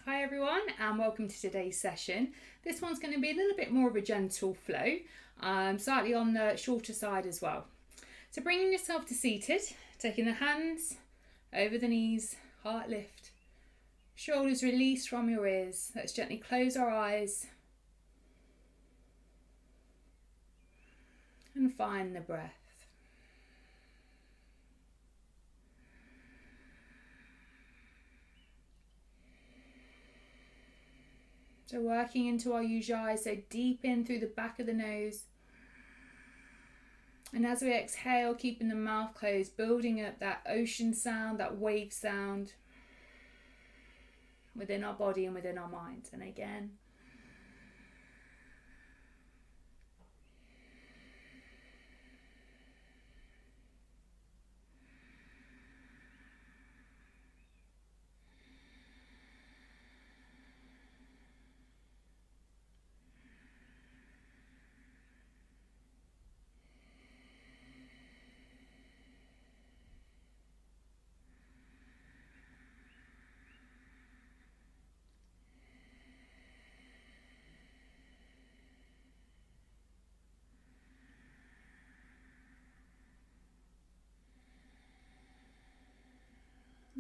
Hi everyone and welcome to today's session. This one's going to be a little bit more of a gentle flow, slightly on the shorter side as well. So bringing yourself to seated, taking the hands over the knees, heart lift, shoulders release from your ears. Let's gently close our eyes and find the breath. So working into our ujjayi, so deep in through the back of the nose. And as we exhale, keeping the mouth closed, building up that ocean sound, that wave sound within our body and within our mind. And again.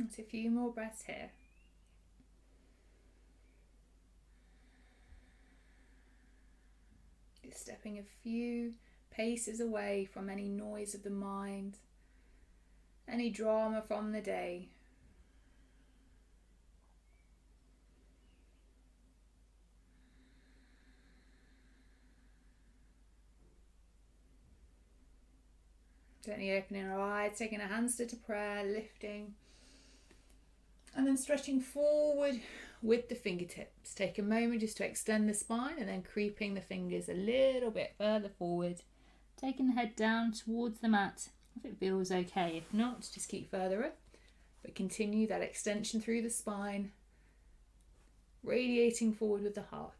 Just a few more breaths here. Just stepping a few paces away from any noise of the mind, any drama from the day. Gently opening our eyes, taking our hands to prayer, lifting. And then stretching forward with the fingertips. Take a moment just to extend the spine and then creeping the fingers a little bit further forward. Taking the head down towards the mat if it feels okay. If not, just keep further up. But continue that extension through the spine, radiating forward with the heart.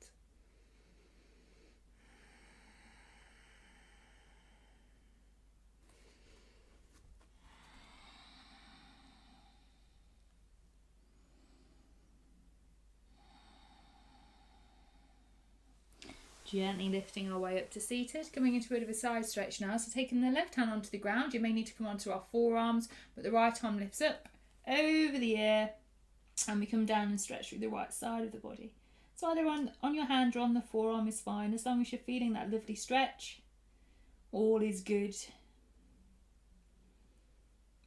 Gently lifting our way up to seated, coming into a bit of a side stretch now. So taking the left hand onto the ground, you may need to come onto our forearms, but the right arm lifts up over the ear and we come down and stretch through the right side of the body. So either on your hand or on the forearm is fine, as long as you're feeling that lovely stretch. All is good.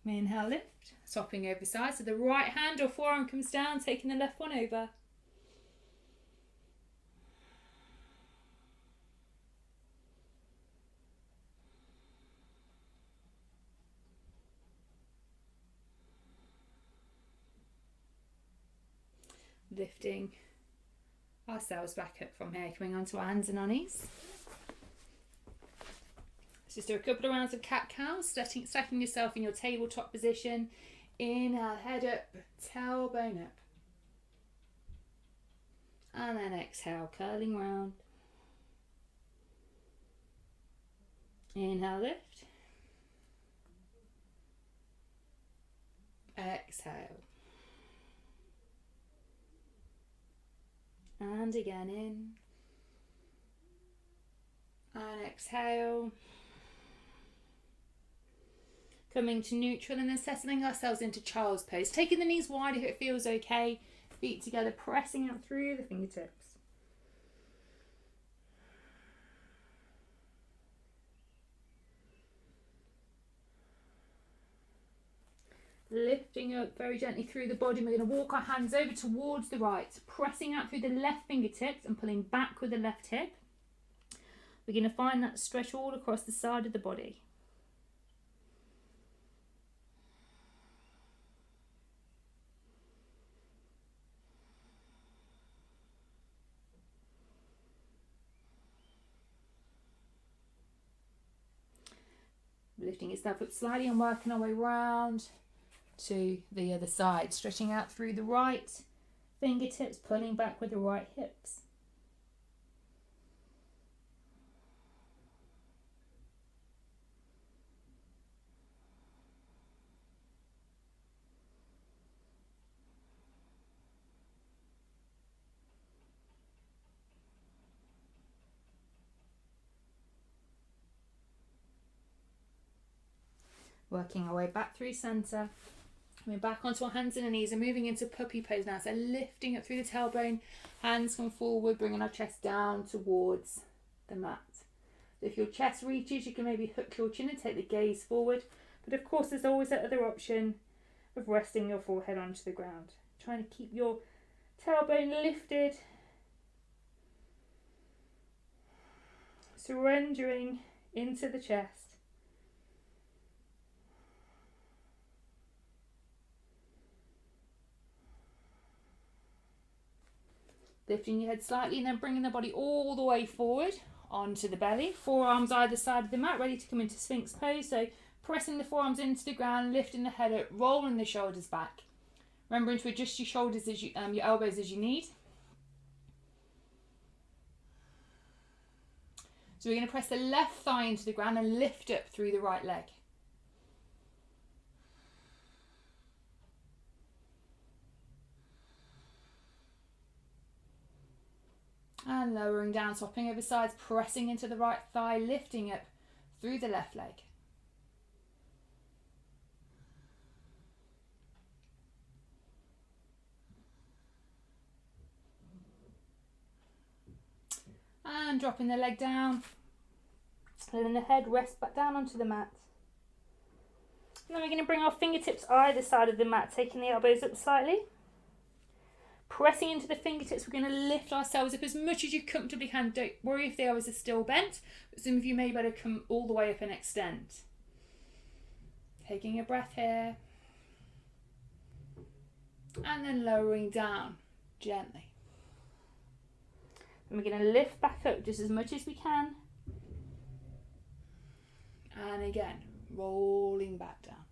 Inhale, lift, swapping over sides. So the right hand or forearm comes down, taking the left one over. Lifting ourselves back up from here, coming onto our hands and our knees. Let's just do a couple of rounds of cat-cow, stacking yourself in your tabletop position. Inhale, head up, tailbone up. And then exhale, curling round. Inhale, lift. Exhale. And again in. And exhale. Coming to neutral and then settling ourselves into child's pose. Taking the knees wide if it feels okay. Feet together, pressing out through the fingertips. Lifting up very gently through the body. We're going to walk our hands over towards the right, pressing out through the left fingertips and pulling back with the left hip. We're going to find that stretch all across the side of the body. Lifting yourself up slightly and working our way round to the other side, stretching out through the right fingertips, pulling back with the right hips. Working our way back through centre. Coming back onto our hands and our knees and moving into puppy pose now. So lifting up through the tailbone, hands come forward, bringing our chest down towards the mat. So if your chest reaches, you can maybe hook your chin and take the gaze forward. But of course, there's always that other option of resting your forehead onto the ground. Trying to keep your tailbone lifted. Surrendering into the chest. Lifting your head slightly and then bringing the body all the way forward onto the belly. Forearms either side of the mat, ready to come into Sphinx pose. So pressing the forearms into the ground, lifting the head up, rolling the shoulders back. Remembering to adjust your shoulders as your elbows as you need. So we're going to press the left thigh into the ground and lift up through the right leg. And lowering down, swapping over sides, pressing into the right thigh, lifting up through the left leg. And dropping the leg down. And then the head rests back down onto the mat. And then we're going to bring our fingertips either side of the mat, taking the elbows up slightly. Pressing into the fingertips, we're going to lift ourselves up as much as you comfortably can. Don't worry if the elbows are still bent, but some of you may better come all the way up and extend. Taking a breath here. And then lowering down gently. And we're going to lift back up just as much as we can. And again, rolling back down.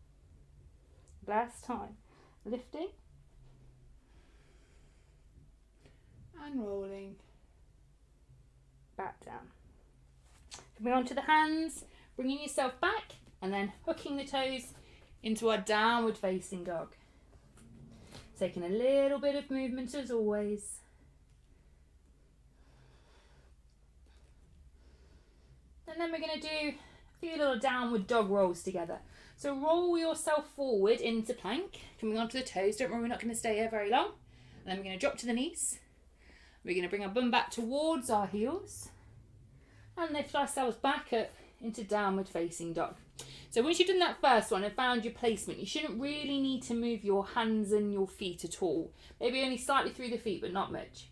Last time. Lifting. And rolling back down. Coming onto the hands, bringing yourself back and then hooking the toes into our downward facing dog. Taking a little bit of movement as always. And then we're going to do a few little downward dog rolls together. So roll yourself forward into plank, coming onto the toes. Don't worry, we're not going to stay here very long. And then we're going to drop to the knees. We're going to bring our bum back towards our heels and lift ourselves back up into downward facing dog. So once you've done that first one and found your placement, you shouldn't really need to move your hands and your feet at all. Maybe only slightly through the feet, but not much.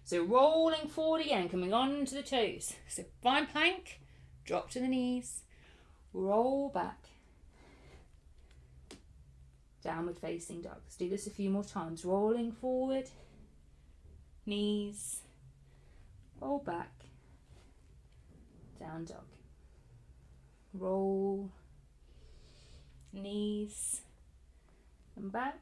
So rolling forward again, coming on to the toes. So find plank, drop to the knees, roll back, downward facing dog. Let's do this a few more times. Rolling forward. Knees, roll back, down dog, roll, knees, and back,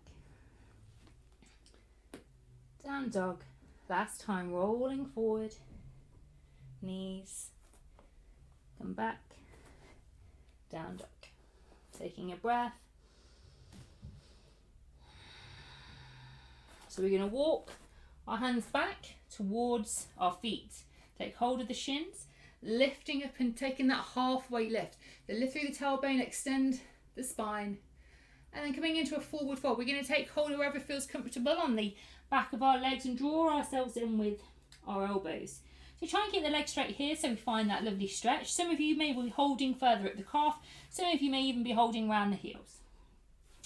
down dog. Last time, rolling forward, knees, come back, down dog. Taking a breath. So we're going to walk our hands back towards our feet. Take hold of the shins, lifting up and taking that halfway lift. The lift through the tailbone, extend the spine. And then coming into a forward fold, we're going to take hold of wherever feels comfortable on the back of our legs and draw ourselves in with our elbows. So try and keep the legs straight here so we find that lovely stretch. Some of you may be holding further at the calf. Some of you may even be holding around the heels.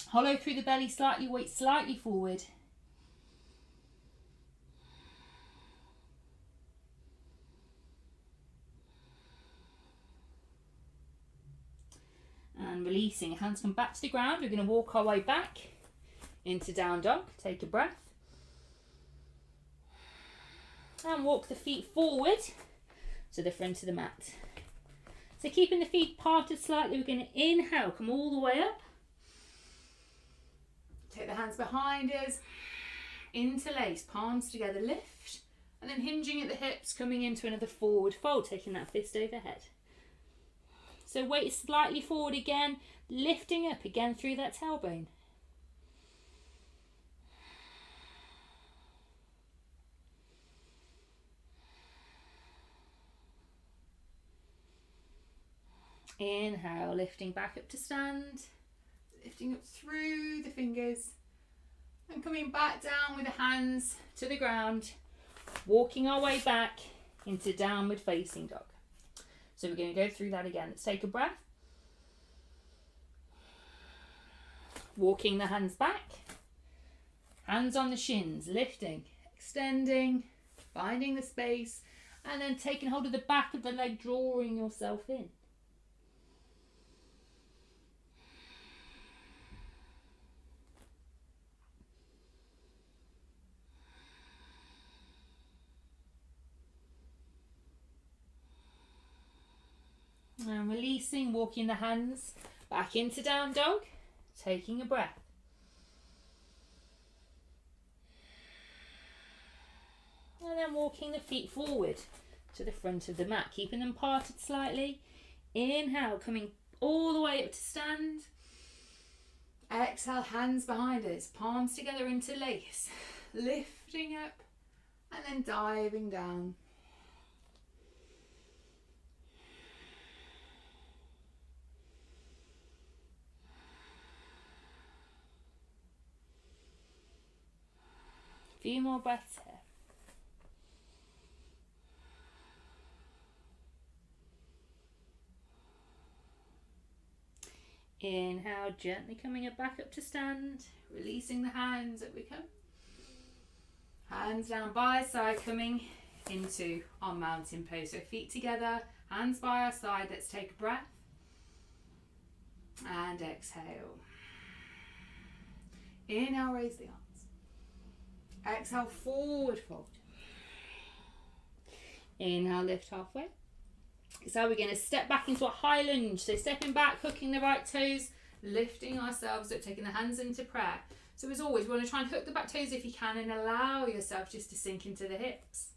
Hollow through the belly slightly, weight slightly forward. And releasing, hands come back to the ground. We're going to walk our way back into down dog. Take a breath. And walk the feet forward to the front of the mat. So keeping the feet parted slightly, we're going to inhale, come all the way up. Take the hands behind us, interlace, palms together, lift. And then hinging at the hips, coming into another forward fold, taking that fist overhead. So weight slightly forward again, lifting up again through that tailbone. Inhale, lifting back up to stand, lifting up through the fingers and coming back down with the hands to the ground, walking our way back into downward facing dog. So we're going to go through that again. Let's take a breath. Walking the hands back, hands on the shins, lifting, extending, finding the space, and then taking hold of the back of the leg, drawing yourself in. And releasing, walking the hands back into down dog, taking a breath. And then walking the feet forward to the front of the mat, keeping them parted slightly. Inhale, coming all the way up to stand. Exhale, hands behind us, palms together into lace. Lifting up and then diving down. Few more breaths here. Inhale, gently coming back up to stand, releasing the hands that we come. Hands down by our side, coming into our mountain pose. So feet together, hands by our side. Let's take a breath. And exhale. Inhale, raise the arms. Exhale, forward fold. Inhale, lift halfway. So we're going to step back into a high lunge. So stepping back, hooking the right toes, lifting ourselves up, taking the hands into prayer. So as always, we want to try and hook the back toes if you can and allow yourself just to sink into the hips.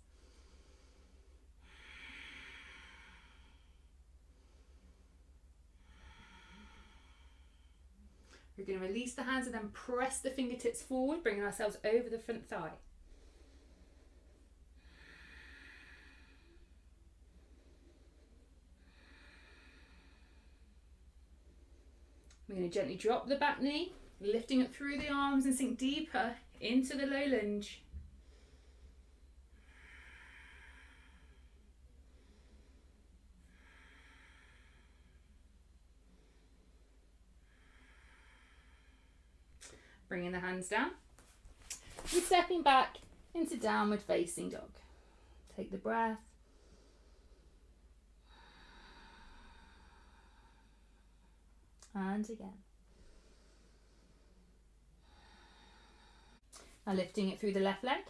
We're going to release the hands and then press the fingertips forward, bringing ourselves over the front thigh. We're going to gently drop the back knee, lifting up through the arms and sink deeper into the low lunge. Bringing the hands down. And stepping back into downward facing dog. Take the breath. And again. Now lifting it through the left leg.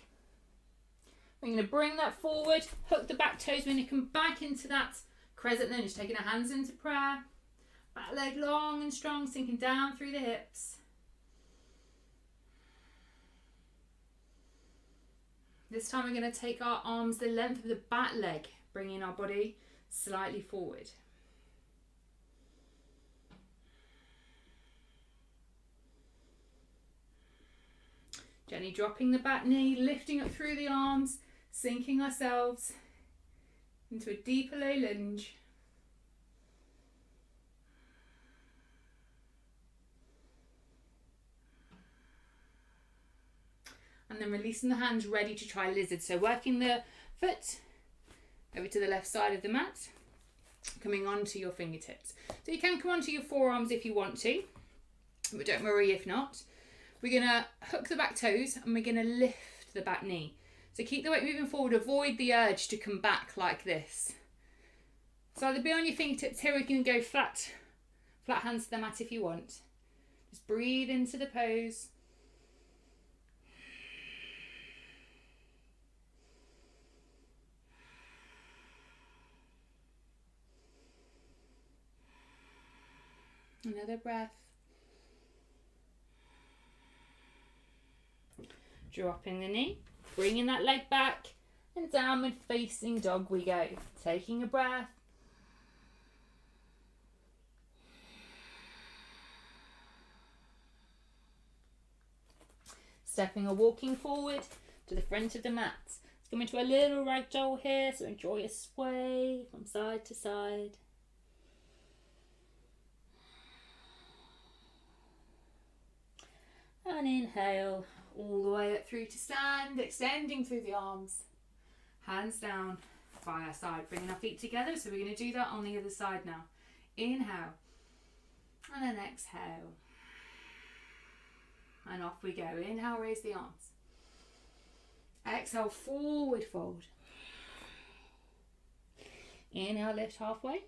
We're going to bring that forward, hook the back toes. We're going to come back into that crescent lunge, taking our hands into prayer. Back leg long and strong, sinking down through the hips. This time we're going to take our arms the length of the back leg, bringing our body slightly forward. Gently dropping the back knee, lifting up through the arms, sinking ourselves into a deeper low lunge. And then releasing the hands, ready to try lizard. So working the foot over to the left side of the mat, coming onto your fingertips. So you can come onto your forearms if you want to, but don't worry if not. We're going to hook the back toes and we're going to lift the back knee. So keep the weight moving forward, avoid the urge to come back like this. So either be on your fingertips here, or you can go flat hands to the mat if you want. Just breathe into the pose. Another breath. Dropping the knee, bringing that leg back, and downward facing dog we go. Taking a breath. Stepping or walking forward to the front of the mat. Let's come into a little ragdoll here, so enjoy a sway from side to side. And inhale all the way up through to stand, extending through the arms. Hands down by our side, bringing our feet together. So we're going to do that on the other side now. Inhale. And then exhale. And off we go. Inhale, raise the arms. Exhale, forward fold. Inhale, lift halfway.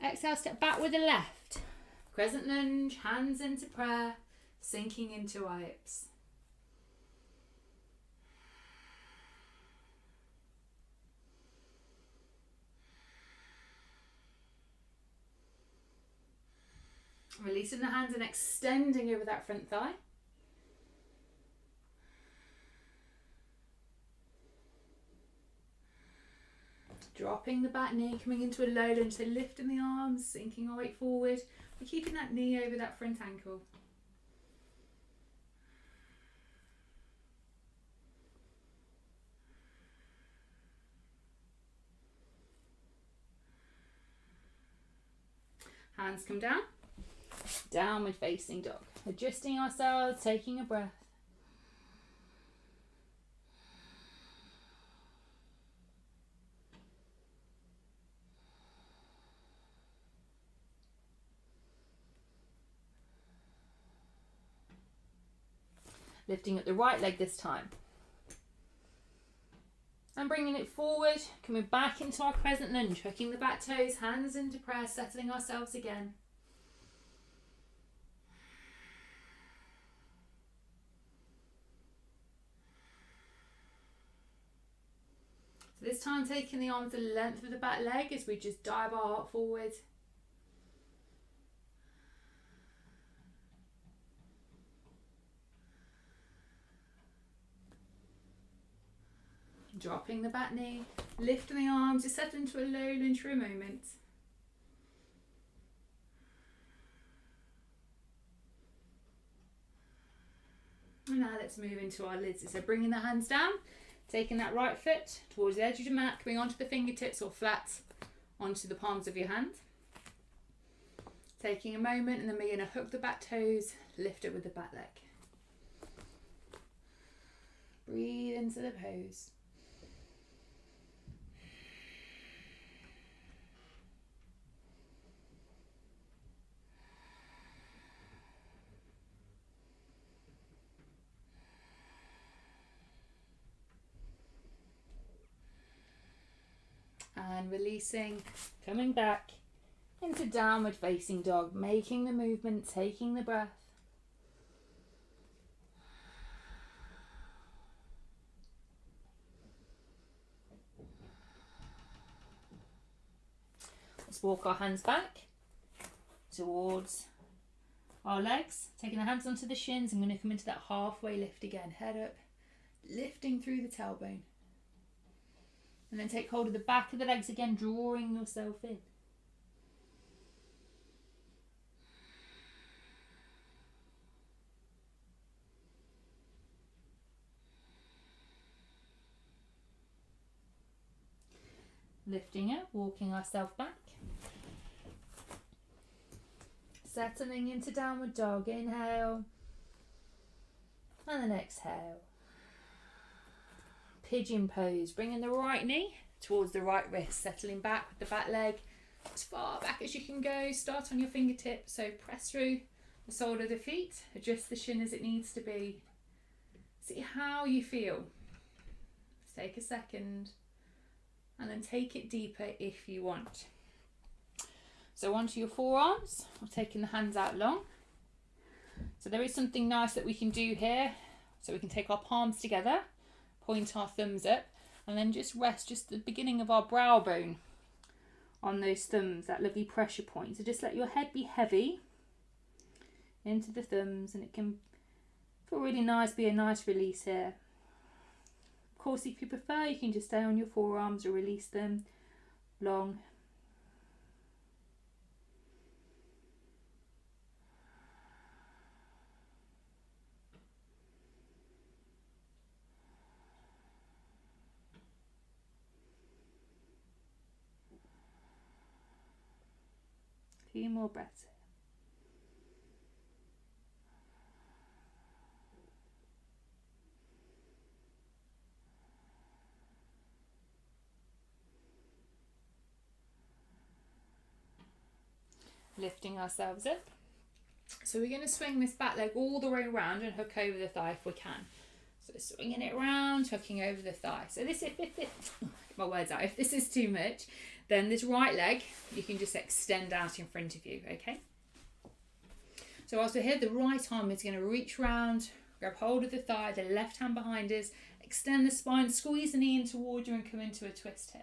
Exhale, step back with the left. Crescent lunge, hands into prayer, sinking into our hips. Releasing the hands and extending over that front thigh. Dropping the back knee, coming into a low lunge, so lifting the arms, sinking our weight forward. We're keeping that knee over that front ankle. Hands come down. Downward facing dog. Adjusting ourselves, taking a breath. Lifting up the right leg this time. And bringing it forward, coming back into our crescent lunge, hooking the back toes, hands into prayer, settling ourselves again. So this time taking the arms the length of the back leg as we just dive our heart forward. Dropping the back knee, lifting the arms, just settle into a low lunge for a moment. And now let's move into our lids. So bringing the hands down, taking that right foot towards the edge of your mat, coming onto the fingertips or flat onto the palms of your hand. Taking a moment, and then we're going to hook the back toes, lift it with the back leg. Breathe into the pose. And releasing, coming back into downward facing dog, making the movement, taking the breath. Let's walk our hands back towards our legs, taking the hands onto the shins. I'm going to come into that halfway lift again, head up, lifting through the tailbone. And then take hold of the back of the legs again, drawing yourself in. Lifting up, walking ourselves back. Settling into downward dog, inhale. And then exhale. Pigeon pose, bringing the right knee towards the right wrist, settling back with the back leg as far back as you can go. Start on your fingertips, so press through the sole of the feet, adjust the shin as it needs to be. See how you feel. Take a second and then take it deeper if you want. So onto your forearms, I'm taking the hands out long. So there is something nice that we can do here. So we can take our palms together, point our thumbs up, and then just rest just the beginning of our brow bone on those thumbs, that lovely pressure point. So just let your head be heavy into the thumbs, and it can feel really nice, be a nice release here. Of course, if you prefer, you can just stay on your forearms or release them long. Few more breaths. Lifting ourselves up. So we're going to swing this back leg all the way around and hook over the thigh if we can. So swinging it around, hooking over the thigh. So this, if my words out, if this is too much, then this right leg, you can just extend out in front of you, okay? So whilst we're here, the right arm is going to reach round, grab hold of the thigh, the left hand behind us, extend the spine, squeeze the knee in toward you and come into a twist here.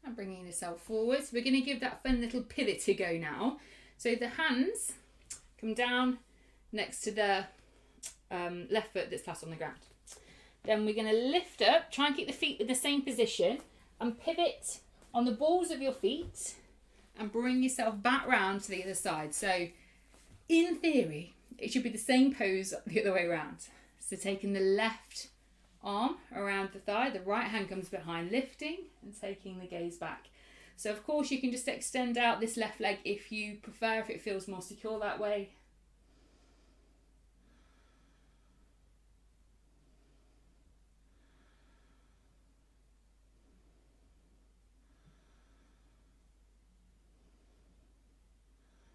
And bringing yourself forward. So we're going to give that fun little pivot a go now. So the hands come down next to the left foot that's flat on the ground. Then we're going to lift up, try and keep the feet in the same position and pivot on the balls of your feet and bring yourself back round to the other side. So in theory, it should be the same pose the other way around. So taking the left arm around the thigh, the right hand comes behind, lifting and taking the gaze back. So of course you can just extend out this left leg if you prefer, if it feels more secure that way.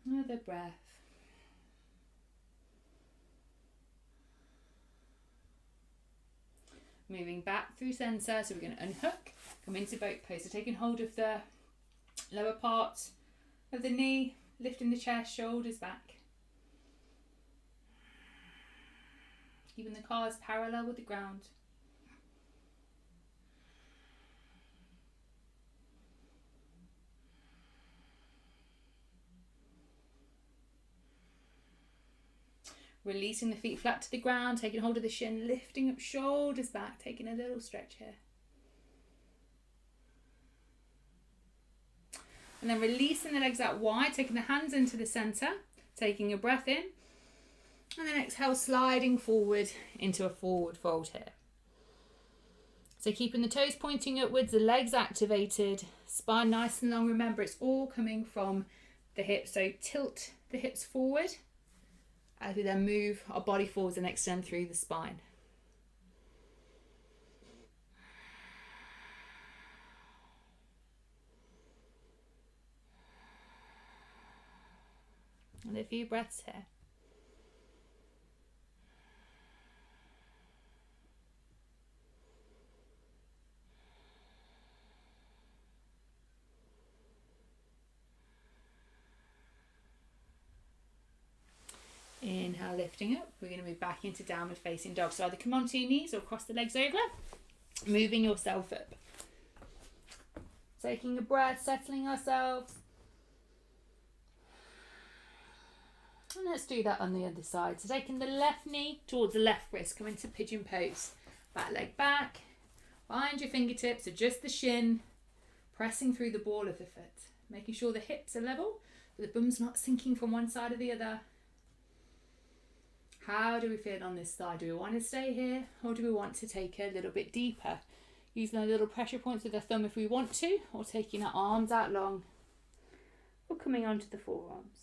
Another breath. Moving back through centre, so we're going to unhook, come into boat pose. So taking hold of the lower part of the knee, lifting the chest, shoulders back. Keeping the calves parallel with the ground. Releasing the feet flat to the ground, taking hold of the shin, lifting up shoulders back, taking a little stretch here. And then releasing the legs out wide, taking the hands into the centre, taking a breath in. And then exhale, sliding forward into a forward fold here. So keeping the toes pointing upwards, the legs activated, spine nice and long. Remember, it's all coming from the hips. So tilt the hips forward as we then move our body forwards and extend through the spine. And a few breaths here. Inhale, lifting up. We're going to move back into downward facing dog. So either come onto your knees or cross the legs over, moving yourself up. Taking a breath, settling ourselves. And let's do that on the other side. So taking the left knee towards the left wrist, come into pigeon pose. Back leg back, find your fingertips, adjust the shin, pressing through the ball of the foot. Making sure the hips are level, but the bum's not sinking from one side or the other. How do we feel on this side? Do we want to stay here or do we want to take a little bit deeper? Using our little pressure points with the thumb if we want to, or taking our arms out long, or coming onto the forearms.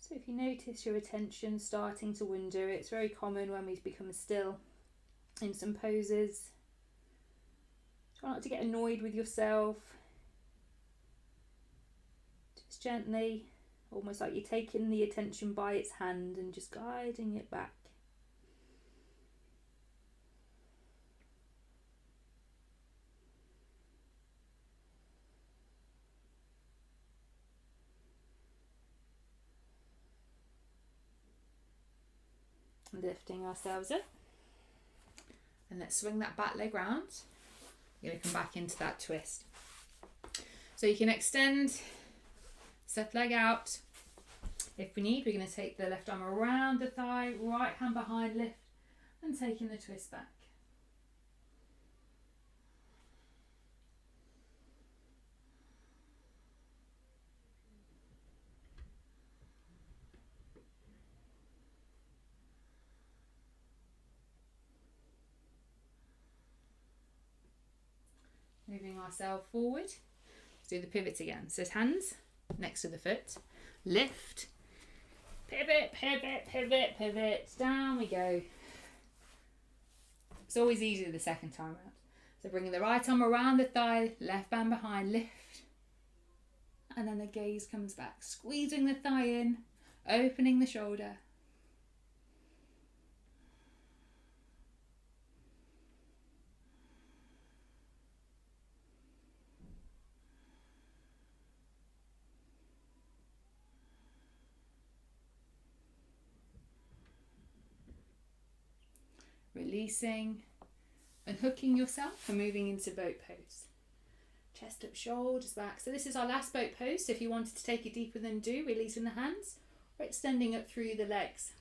So if you notice your attention starting to wander, it's very common when we become still in some poses. Try not to get annoyed with yourself. Just gently, almost like you're taking the attention by its hand and just guiding it back. Lifting ourselves up, and let's swing that back leg round. You're going to come back into that twist. So you can extend left leg out. If we need, we're going to take the left arm around the thigh, right hand behind, lift And taking the twist back. Moving ourselves forward. Let's do the pivots again. So hands next to the foot. Lift. Pivot, pivot, pivot, pivot. Down we go. It's always easier the second time around. So bringing the right arm around the thigh, left band behind, lift. And then the gaze comes back. Squeezing the thigh in, opening the shoulder. Releasing and hooking yourself and moving into boat pose. Chest up, shoulders back. So this is our last boat pose. So if you wanted to take it deeper, then do. Releasing the hands or extending up through the legs.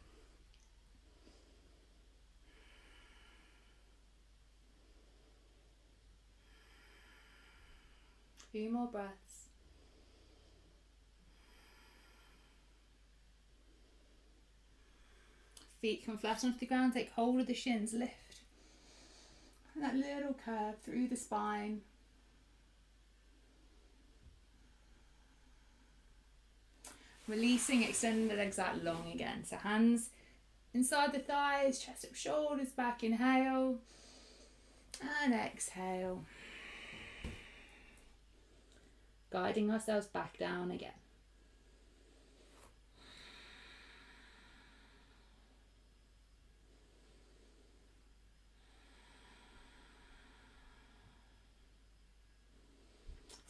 A few more breaths. Feet come flat onto the ground, take hold of the shins, lift. And that little curve through the spine. Releasing, extending the legs out long again. So hands inside the thighs, chest up, shoulders back, inhale. And exhale. Guiding ourselves back down again.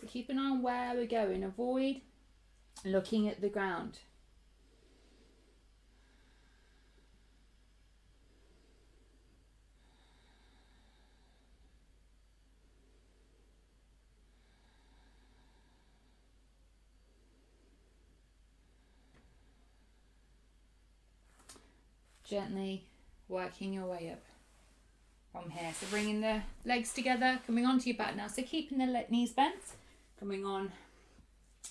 So keep an eye on where we're going. Avoid looking at the ground. Gently working your way up from here. So bringing the legs together, coming onto your back now. So keeping the knees bent, coming on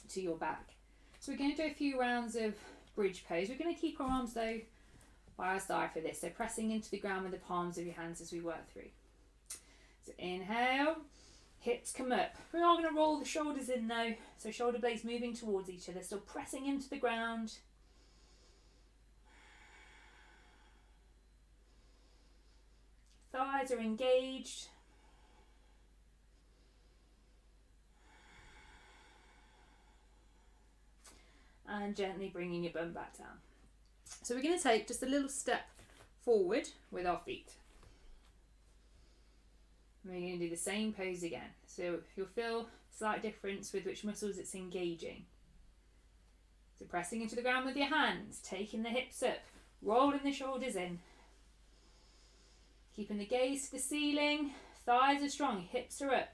to your back. So we're going to do a few rounds of bridge pose. We're going to keep our arms though by our side for this. So pressing into the ground with the palms of your hands as we work through. So inhale, hips come up. We're not going to roll the shoulders in though. So shoulder blades moving towards each other, still pressing into the ground. Thighs are engaged. And gently bringing your bum back down. So we're going to take just a little step forward with our feet. And we're going to do the same pose again. So you'll feel a slight difference with which muscles it's engaging. So pressing into the ground with your hands, taking the hips up, rolling the shoulders in. Keeping the gaze to the ceiling, thighs are strong, hips are up.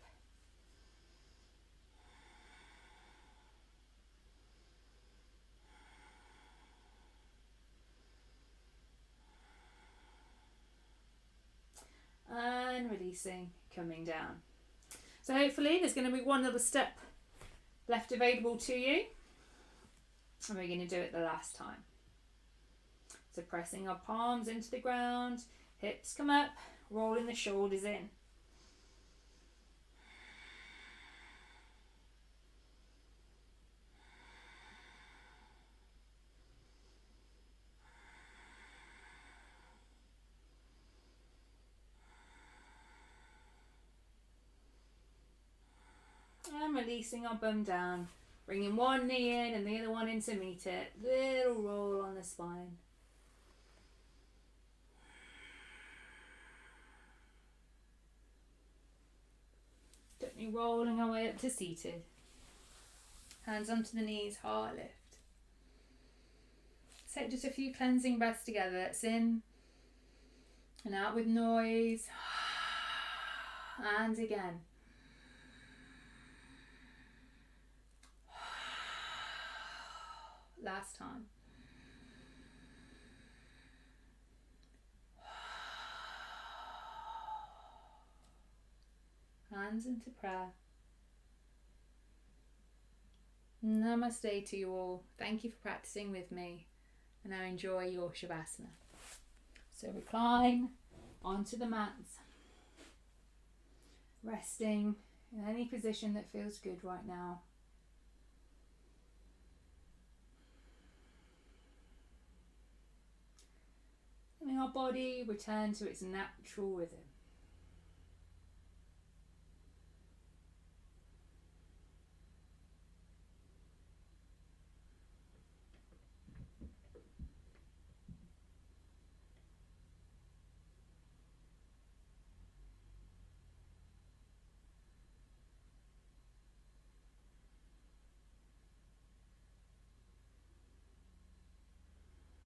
And releasing, coming down. So hopefully there's going to be one little step left available to you. And we're going to do it the last time. So pressing our palms into the ground, hips come up, rolling the shoulders in. And releasing our bum down, bringing one knee in and the other one in to meet it. Little roll on the spine. Gently rolling our way up to seated. Hands onto the knees, heart lift. Take just a few cleansing breaths together. That's in and out with noise. And again. Last time. hands into prayer. Namaste to you all. Thank you for practicing with me, and now enjoy your Shavasana. So recline onto the mats, resting in any position that feels good right now. Letting our body return to its natural rhythm.